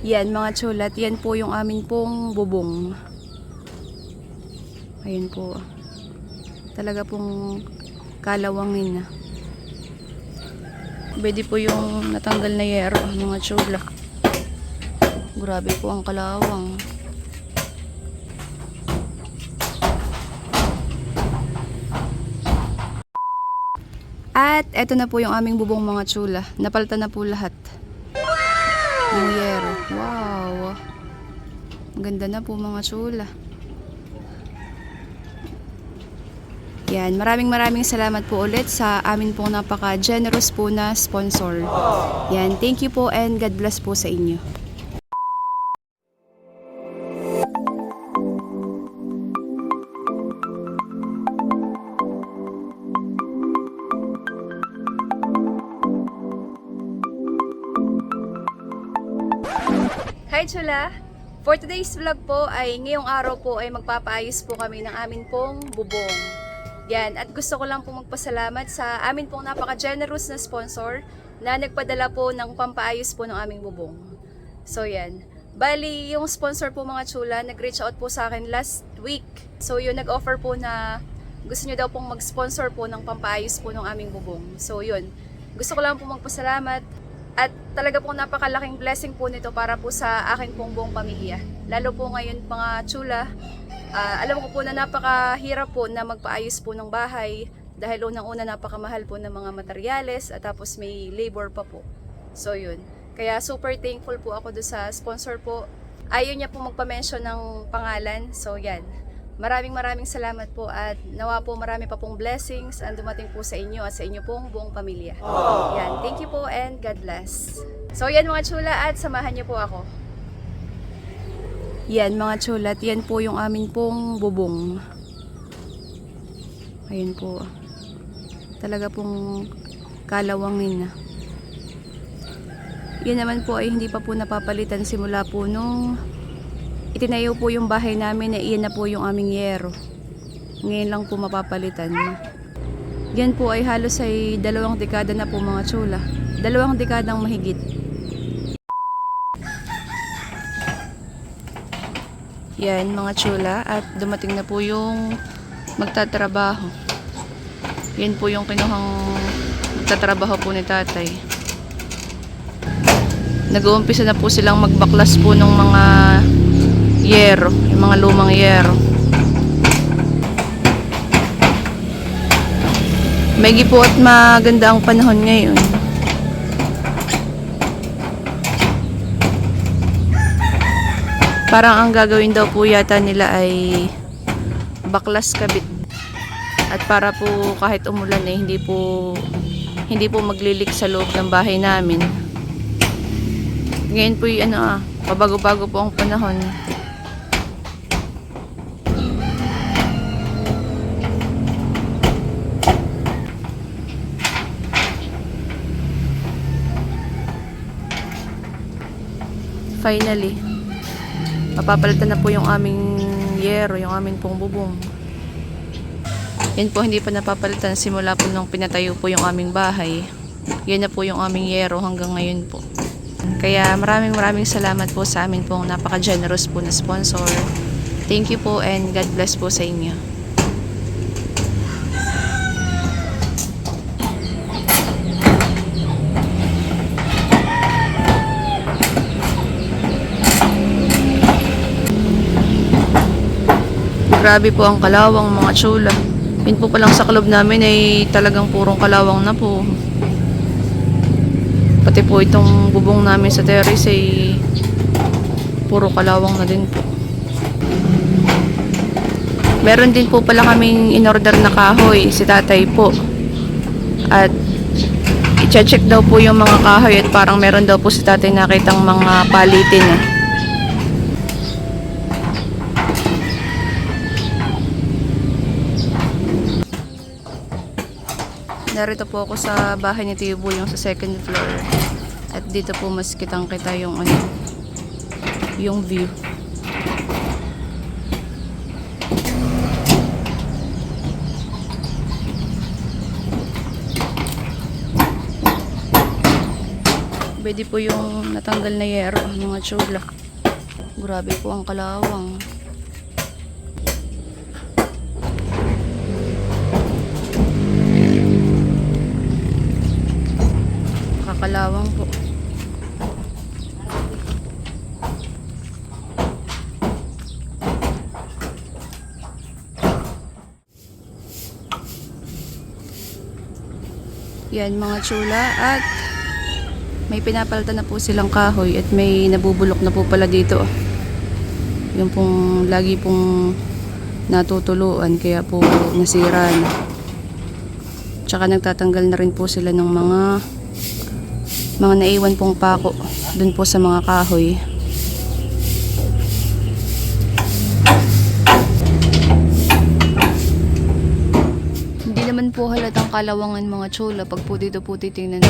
Yan mga chulat, yan po yung amin pong bubong. Ayan po. Talaga pong kalawangin na. Pwede po yung natanggal na yero mga chula. Grabe po ang kalawang. At eto na po yung aming bubong mga chula. Napalitan na po lahat. Yung yero. Wow. Ang ganda na po mga chula. Yan, maraming salamat po ulit sa amin pong napaka-generous po na sponsor. Yan, thank you po and God bless po sa inyo. Hi Chula! For today's vlog po ay ngayong araw po ay magpapaayos po kami ng amin pong bubong. Yan, at gusto ko lang po magpasalamat sa amin pong napaka-generous na sponsor na nagpadala po ng pampaayos po ng aming bubong. So yan, bali yung sponsor po mga chula, nag-reach out po sa akin last week. So yun, nag-offer po na gusto nyo daw pong mag-sponsor po ng pampaayos po ng aming bubong. So yun, gusto ko lang po magpasalamat at talaga pong napakalaking blessing po nito para po sa akin pong buong pamilya. Lalo po ngayon mga chula, alam ko po na napakahirap po na magpaayos po ng bahay dahil unang-una napakamahal po ng mga materyales at tapos may labor pa po. So yun. Kaya super thankful po ako do sa sponsor po. Ayaw niya po magpa-mention ng pangalan. So yan. Maraming salamat po at nawa po marami pa pong blessings ang dumating po sa inyo at sa inyo pong buong pamilya. Yan. Thank you po and God bless. So yan mga chula at samahan niyo po ako. Yan mga chulat, yan po yung amin pong bubong. Ayan po. Talaga pong kalawangin na. Yan naman po ay hindi pa po napapalitan simula po nung itinayo po yung bahay namin na iyan na po yung aming yero. Ngayon lang po mapapalitan. Yan po ay halos ay 2 dekada na po mga chula. 2 dekadang mahigit. Yan mga chula at dumating na po yung magtatrabaho. Yan po yung kinuhang magtatrabaho po ni tatay. Nag-uumpisa na po silang magbaklas po ng mga yero, yung mga lumang yero. Maigi po at maganda ang panahon ngayon. Parang ang gagawin daw po yata nila ay baklas kabit. At para po kahit umulan eh hindi po maglilik sa loob ng bahay namin. Ngayon po yung pabago-bago po ang panahon. Finally, mapapalitan na po yung aming yero, yung aming pong bubong. Yan po hindi pa napapalitan simula po nung pinatayo po yung aming bahay. Yan na po yung aming yero hanggang ngayon po. Kaya maraming salamat po sa amin pong napaka-generous po na sponsor. Thank you po and God bless po sa inyo. Grabe po ang kalawang mga chula. Yun po palang sa club namin ay talagang purong kalawang na po. Pati po itong bubong namin sa terrace ay puro kalawang na din po. Meron din po pala kaming in-order na kahoy, si tatay po. At i-check daw po yung mga kahoy at parang meron daw po si tatay nakitang mga palitin na. Narito po ako sa bahay ni Tio Boy, yung sa second floor. At dito po mas kitang-kita yung yung view. Pwede po yung natanggal na yero, mga chula. Grabe po ang kalawang. Kakalawang po. Yan mga chula, at may pinapalitan na po silang kahoy at may nabubulok na po pala dito. Yung pong lagi pong natutuluan kaya po nasira na. Tsaka nagtatanggal na rin po sila ng mga naiwan pong pako dun po sa mga kahoy. Naman po halatang kalawangan mga chula pag po dito po titingnan.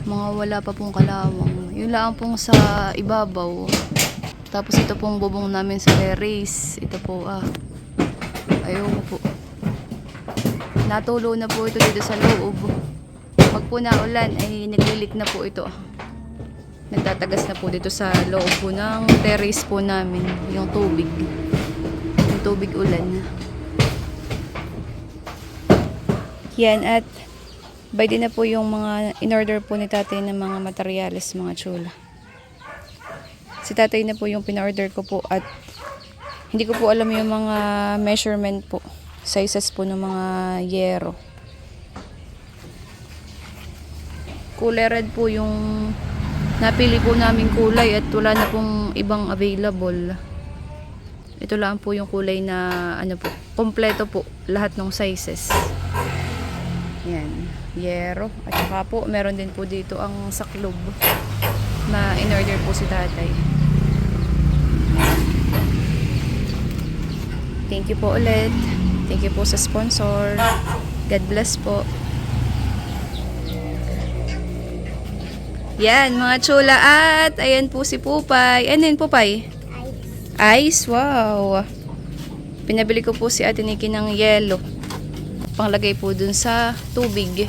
Mga wala pa pong kalawang. Yun lang pong sa ibabaw. Tapos ito pong bubong namin sa terrace. Ito po ayun po. Natulo na po ito dito sa loob. Pag po naulan ay naglilik na po ito. Nagtatagas na po dito sa loob po ng terrace po namin. Yung tubig. Yung tubig ulan. Yan, at by din na po yung mga in-order po ni tatay ng mga materyales, mga chula. Si tatay na po yung pina-order ko po, at hindi ko po alam yung mga measurement po, sizes po ng mga yero. Kulay red po yung napili po namin kulay, at wala na pong ibang available. Ito lang po yung kulay na po, kompleto po lahat ng sizes. Yan, yero. At saka po, meron din po dito ang saklob na in-order po si tatay. Thank you po ulit. Thank you po sa sponsor. God bless po. Yan, mga chula, at ayan po si Pupay. Ano yun, Pupay? Ice. Wow. Pinabili ko po si Ate Nikki ng yelo. Panglagay po dun sa tubig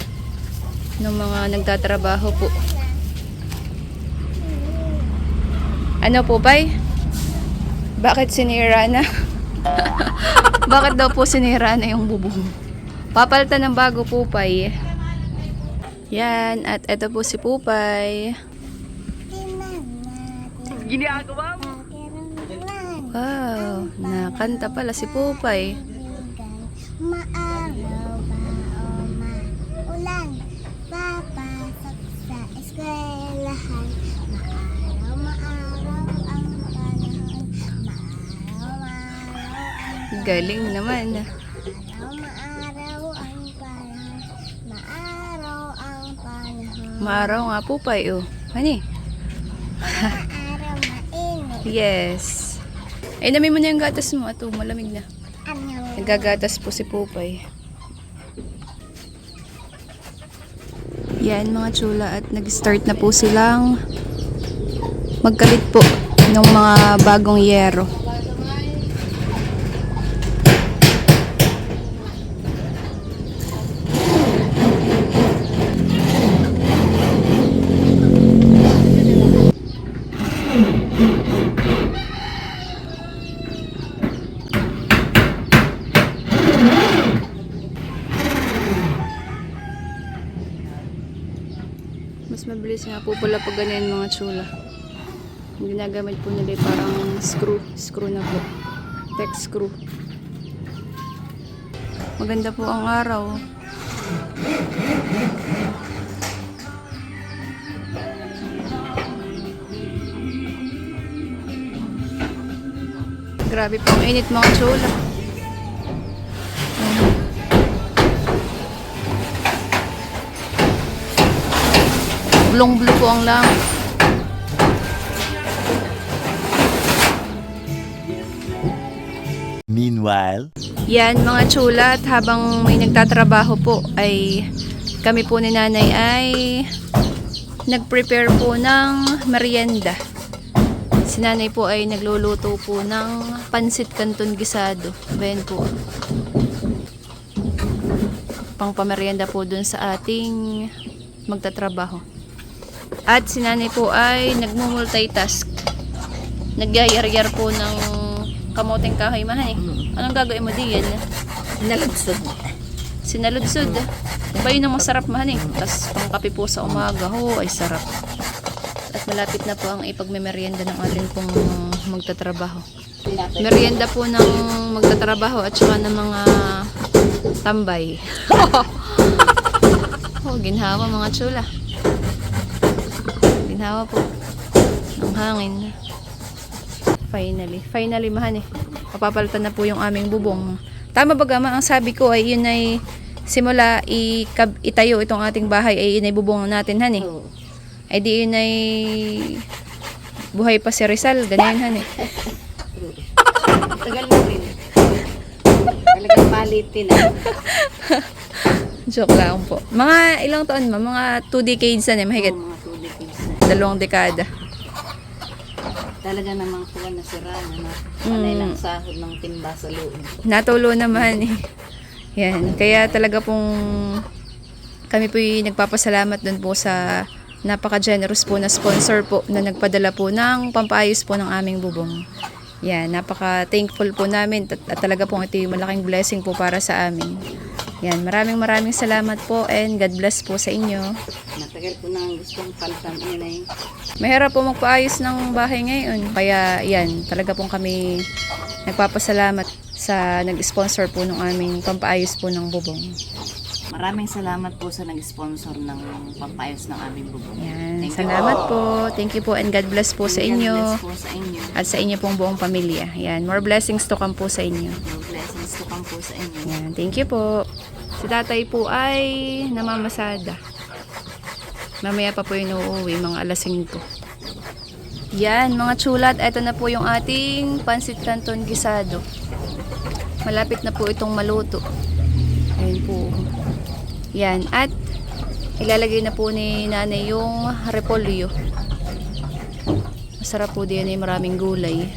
ng mga nagtatrabaho po. Ano po, Bay? Bakit sinira na? Bakit daw po sinira na yung bubong? Papalitan ng bago, Pupay. Yan, at eto po si Pupay. Ginagawa mo? Wow, nakanta pala si Pupay. Maaraw ba o maulan, papasok sa eskwelahan. Maaraw ang panahon, maaraw ang Galing naman. maaraw ang panahon, maaraw ang panahon. Maaraw nga, Pupay, oh. Hani? Maaraw mainit. Yes. Ay, namin mo na yung gatas mo. Ato, malamig na. Ano? Nagagatas po si Pupay. Yan mga chula, at nag-start na po silang magkalit po ng mga bagong yero. Mas mabilis nga po pala pag ganyan mga chula. Yung ginagamit po nila parang screw na po, tech screw. Maganda po ang araw. Grabe po ang init mga chula. Blong-blue po ang langit. Meanwhile, Yan mga chula, at habang may nagtatrabaho po ay kami po ni nanay ay nag-prepare po ng merienda. Si nanay po ay nagluluto po ng pansit canton gisado. Ayan po. Pang pamerienda po dun sa ating magtatrabaho. At si nanay po ay nagmumultitask. Nagyayar-yar po ng kamoting kahoy mahan eh. Anong gagawin mo diyan? Nalagsod. Sinaludsod. Ba yun ang masarap mahan eh. Tapos pangkape po sa umaga. Oh, ay sarap. At malapit na po ang ipagmemeryenda ng atin pong magtatrabaho. Merienda po ng magtatrabaho at saka ng mga tambay. Oh, ginhawa mga chula. Ginhawa po ng hangin. Finally mahan eh. Papapalitan na po yung aming bubong. Tama ba gama? Ang sabi ko ay yun ay simula itayo itong ating bahay ay yun ay bubong natin han eh. Ay di yun ay buhay pa si Rizal. Ganyan han eh. Tagal mo rin. Talagang palitin ah. Joke lang po. Mga ilang taon ma? Mga 2 decades na eh. Mahigit. Mga 2 decades na. 2 dekada. Talaga namang kuha na sira na panay lang sahod ng timba sa loob. Natulo naman eh. Yan. Kaya talaga pong kami po yung nagpapasalamat dun po sa napaka-generous po na sponsor po na nagpadala po ng pampaayos po ng aming bubong. Yan. Napaka-thankful po namin at talaga pong ito yung malaking blessing po para sa amin. Yan. Maraming salamat po and God bless po sa inyo. Matagal ko nang gustong palitan inay. Mahirap po magpaayos ng bahay ngayon. Kaya yan, talaga pong kami nagpapasalamat sa nag-sponsor po ng aming pampaayos po ng bubong. Maraming salamat po sa nag-sponsor ng pampayos ng aming bubong. Yan, Thank you salamat po. po. Thank you po and God bless po sa inyo. God bless po sa inyo. At sa inyo pong buong pamilya. Yan, more blessings to come po sa inyo. More blessings to come po sa inyo. Yan, thank you po. Si tatay po ay namamasada. Mamaya pa po yung uuwi, mga alas 5. Yan, mga chulat, ito na po yung ating pansit canton gisado. Malapit na po itong maluto. Ayun po. Yan, at ilalagay na po ni nanay yung repolyo. Masarap po din ay maraming gulay.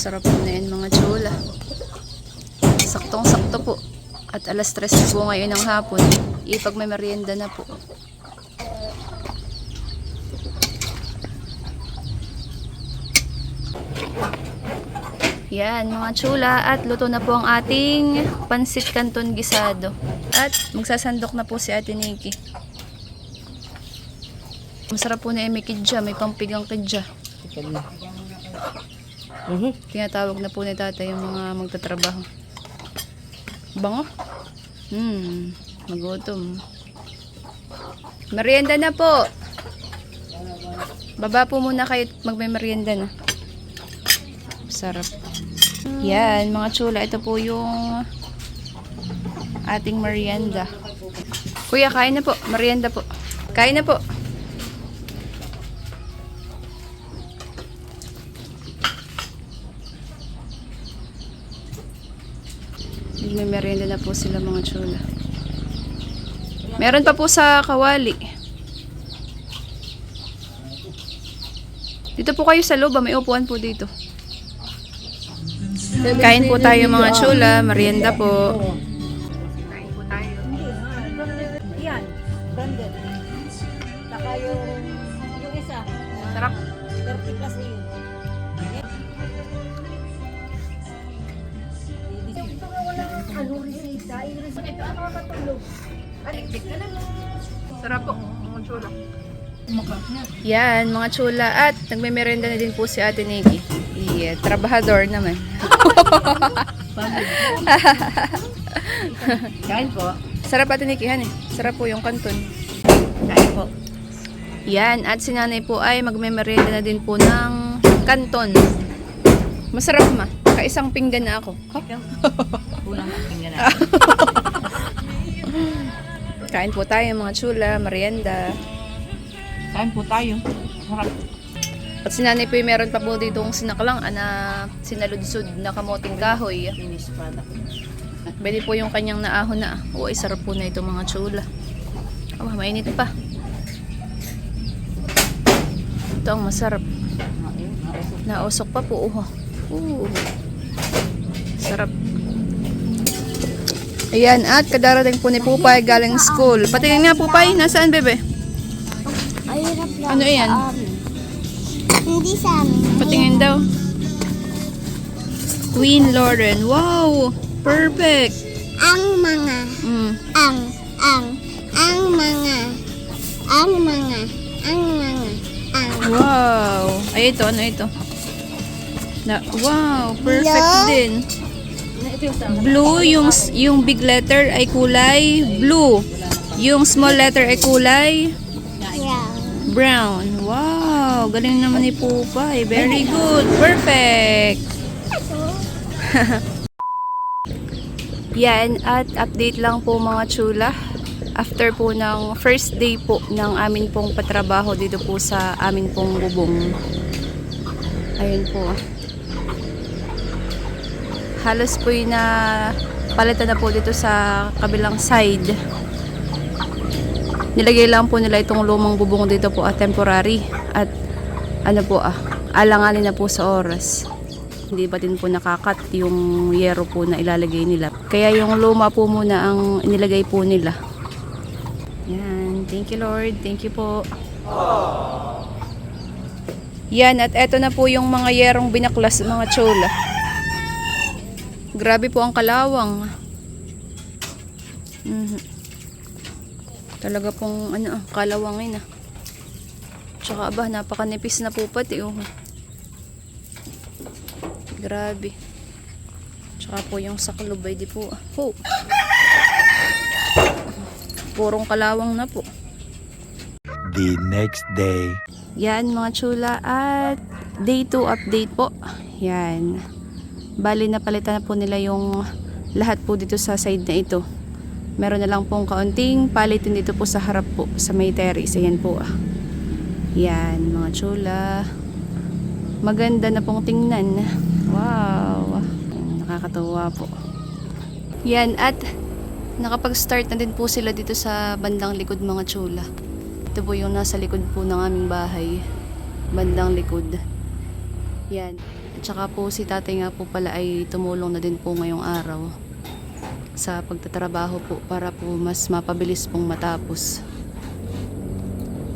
Sarap po na yan mga chula. Saktong-sakto po. At alas 3 na po ngayon ng hapon. Ipag may merienda na po. Yan mga chula. At luto na po ang ating pansit canton gisado. At magsasandok na po si Ate Nikki. Masarap po na may kidya. May pampigang kidya. Tinatawag na po ni tatay yung mga magtatrabaho. Bango? Magutom. Merienda na po. Baba po muna kayo magme-merienda na. Sarap. Yan, mga chula. Ito po yung ating merienda. Kuya, kain na po. Merienda po. Kain na po. May merienda na po sila mga chula. Meron pa po sa kawali. Dito po kayo sa loob, may upuan po dito. Kain po tayo mga chula, merienda po. Kain po tayo. Yan, branded. Saka yung isa, Sarap. 30 plus na yun. Sarap po, mga chula. Yan, mga chula. At nagme-merenda na din po si Ate Nikki. Yeah, trabahador naman. Kain po. Sarap Ate Nikki, han eh. Sarap po yung kanton. Kain po. Yan, at si nanay po ay magme-merenda na din po ng kanton. Masarap ma. Kaisang pinggan na ako. Kulang ang pinggan natin. Kain po tayo mga chula, merienda. Kain po tayo. Sarap. At si nanay po ay meron pa po ditong sinakalang na sinaludsod na kamoting kahoy. Finish product. Pwede po yung kanyang naahon na. Uy, sarap po na ito mga chula. Oh, mainit pa. Ito ang masarap. Nausok pa po. Sarap. Ayan, at kadarating po ni Pupay galing school. Patingin nga Pupay, nasaan bebe? Ay, hirap lang. Ano yan? Hindi sa amin. Patingin daw. Queen Lauren. Wow! Perfect! Ang mga, Mm. ang mga, Wow! Ay, ito. Ano ito? Wow! Perfect Hello? din. Blue, yung big letter ay kulay blue. Yung small letter ay kulay brown. brown. Wow! Galing naman ni Pupay. Very good. Perfect! Yan, at update lang po mga chula. After po ng first day po ng amin pong patrabaho dito po sa amin pong bubong. Ayun po. Halos po yung na palitan na po dito sa kabilang side. Nilagay lang po nila itong lumang bubong dito po at temporary. At ano po alanganin na po sa oras. Hindi pa din po nakakat yung yero po na ilalagay nila. Kaya yung luma po muna ang inilagay po nila. Yan. Thank you Lord. Thank you po. Yan. At eto na po yung mga yerong binaklas mga chola. Grabe po ang kalawang. Talaga pong kalawangin Tsaka napakanipis na po pati Grabe. Tsaka po yung saklubay di po. Purong kalawang na po. The next day. Yan mga chula at day 2 update po. Yan. Bali napalitan na po nila yung lahat po dito sa side na ito. Meron na lang pong kaunting palitin dito po sa harap po sa may terrace. Ayan po Yan mga chula. Maganda na pong tingnan. Wow. Nakakatuwa po. Yan at nakapag-start na din po sila dito sa bandang likod mga chula. Ito po yung nasa likod po ng aming bahay. Bandang likod. Yan. At saka po si tatay nga po pala ay tumulong na din po ngayong araw sa pagtatrabaho po para po mas mapabilis pong matapos.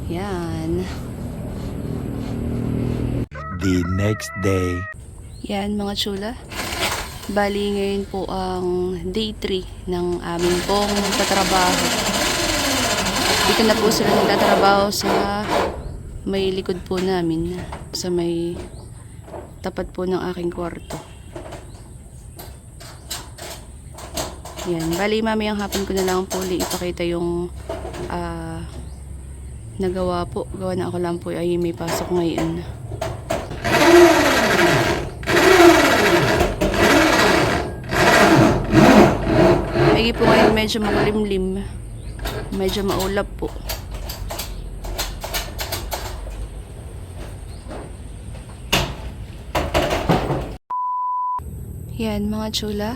Yan. The next day. Yan mga chula. Bali ngayon po ang day 3 ng aming pong tatrabaho. Dito na po sila nagtatrabaho sa may likod po namin. Sa may tapat po ng aking kwarto. Yan. Bali mamayang hapon ko na lang po ipakita yung nagawa po. Gawa na ako lang po ay may pasok ngayon. Lagi po ngayon medyo makulimlim. Medyo maulap po. Yan mga chula.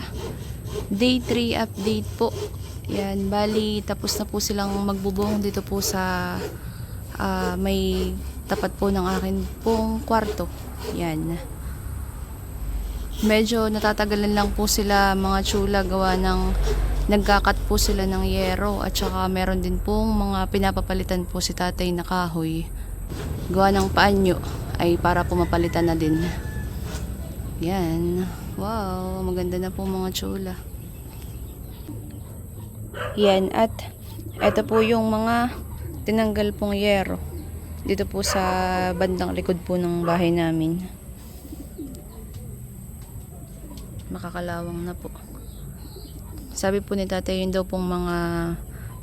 Day 3 update po. Yan, bali tapos na po silang magbubuhong dito po sa may tapat po ng akin pong kwarto. Yan. Medyo natatagalan lang po sila mga chula gawa ng nagkakat po sila ng yero at saka meron din pong mga pinapapalitan po si tatay na kahoy. Gawa ng paanyo ay para po mapalitan na din. Yan. Wow, maganda na po mga chula. Yan, at ito po yung mga tinanggal pong yero dito po sa bandang likod po ng bahay namin. Makakalawang na po. Sabi po ni tatay yun daw pong mga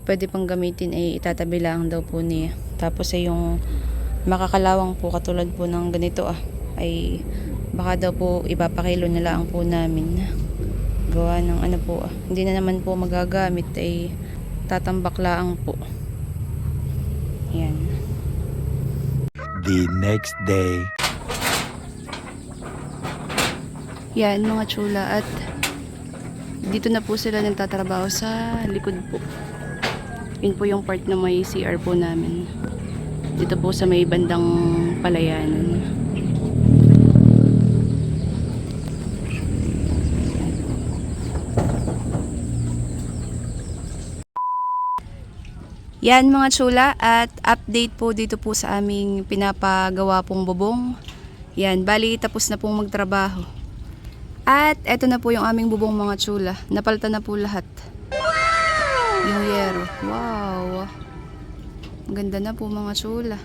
pwede pang gamitin ay itatabi lang daw po niya. Tapos ay yung makakalawang po katulad po ng ganito ay baka daw po ipapakilo na lang po namin. Gawa ng ano po hindi na naman po magagamit ay tatambak lang po. Yan. The next day. Yan mga chula, at dito na po sila nagtatrabaho sa likod po. Yun po yung part na may CR po namin. Dito po sa may bandang palayanan. Yan mga chula, at update po dito po sa aming pinapagawa pong bubong. Yan, bali tapos na pong magtrabaho. At eto na po yung aming bubong mga chula. Napalitan na po lahat. Yung yero. Wow. Ang ganda na po mga chula.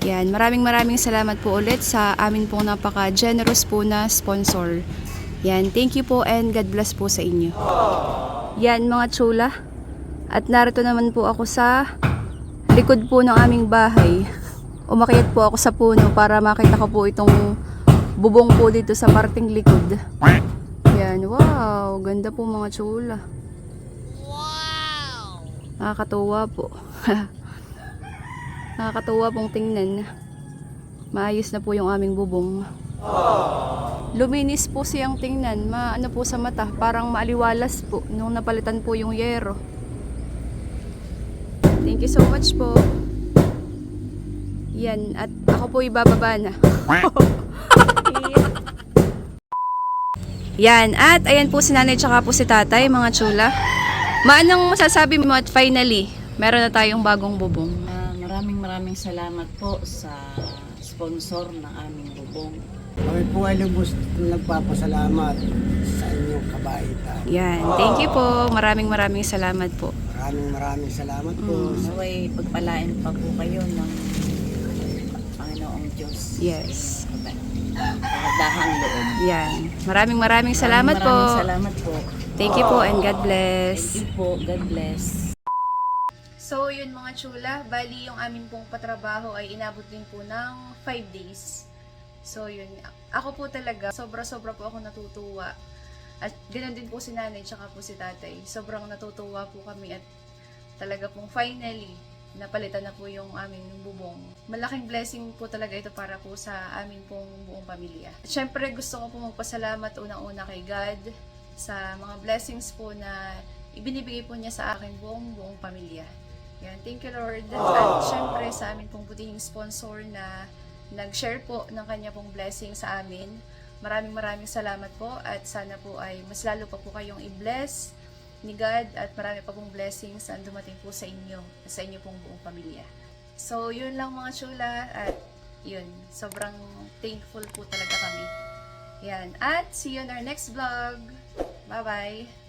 Yan, maraming salamat po ulit sa amin pong napaka-generous po na sponsor. Yan, thank you po and God bless po sa inyo. Yan mga chula. At narito naman po ako sa likod po ng aming bahay. Umakyat po ako sa puno para makita ko po itong bubong po dito sa parting likod. Yan, wow, ganda po mga chula. Wow! Nakakatuwa po. Nakakatuwa pong tingnan. Maayos na po yung aming bubong. Luminis po siyang tingnan, maano po sa mata, parang maaliwalas po nung napalitan po yung yero. Thank you so much po. Yan, at ako po ibababa na. Yan, at ayan po si nanay tsaka po si tatay, mga chula. Maanong masasabi mo at finally, meron na tayong bagong bubong. Maraming salamat po sa sponsor ng aming bubong. Kami po ay lubos na nagpapasalamat sa inyong kabaitan. Yan, thank you po. Maraming salamat po. Maraming salamat po. Naway pagpalain pa po kayo ng Panginoong Diyos. Yes. Dahang loob. Yan. Maraming salamat po. Maraming salamat po. Thank you po and God bless. Thank you po. God bless. So, yun mga chula, bali yung amin pong patrabaho ay inabot din po ng 5 days. So, yun. Ako po talaga, sobra po ako natutuwa. At ganoon din po si nanay, tsaka po si tatay. Sobrang natutuwa po kami at talaga pong finally, napalitan na po yung aming bubong. Malaking blessing po talaga ito para po sa amin pong buong pamilya. At syempre, gusto ko po magpasalamat unang-una kay God sa mga blessings po na ibinibigay po niya sa akin buong pamilya. Yan, thank you Lord. At syempre sa amin pong puting sponsor na nag-share po ng kanya pong blessing sa amin. Maraming salamat po at sana po ay mas lalo pa po kayong i-bless ni God at marami pa pong blessings ang dumating po sa inyo pong buong pamilya. So, yun lang mga chula at yun, sobrang thankful po talaga kami. Yan, at see you on our next vlog. Bye-bye!